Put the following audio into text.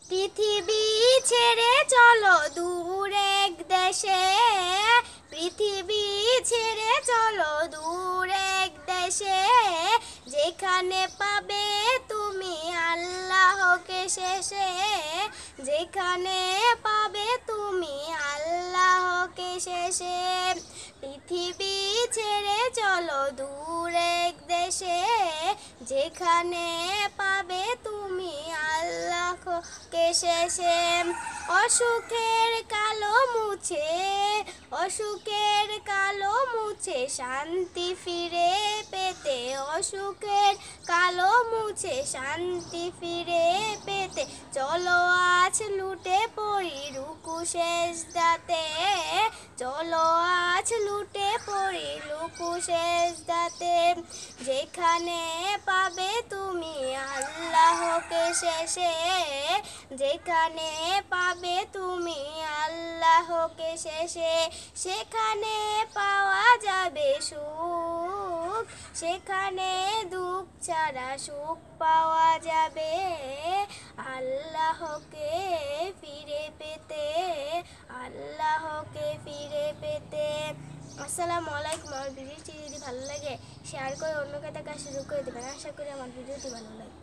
পৃথিবী ছেড়ে চলো দূর এক দেশে, পৃথিবী ছেড়ে চলো দূর এক দেশে, যেখানে পাবে তুমি আল্লাহকে শেষে, যেখানে পাবে তুমি আল্লাহকে শেষে। পৃথিবী ছেড়ে চলো দূর এক দেশে, যেখানে পাবে তুমি আল্লাহকে শেষে। অসুখের কালো মুছে, অসুখের কালো মুছে শান্তি ফিরে পেতে, অসুখের কালো মুছে শান্তি ফিরে পেতে, চলো আজ লুটে পড়ি রুকু সেজদাতে, চলো আজ লুটে পড়ি রুকু সেজদাতে, যেখানে পাবে তুমি আল্লাহকে শেষে, যেখানে পাবে তুমি আল্লাহকে শেষে, সেখানে পাওয়া যাবে সুখ, সেখানে দুঃখ ছাড়া সুখ পাওয়া যাবে, আল্লাহকে ফিরে পেতে, আল্লাহকে ফিরে পেতে। আসসালামু আলাইকুম। আমার ভিডিওটি যদি ভালো লাগে শেয়ার করে অন্যকে দেখার সুযোগ করে দেবেন। আশা করি আমার ভিডিওটি ভালো লাগে।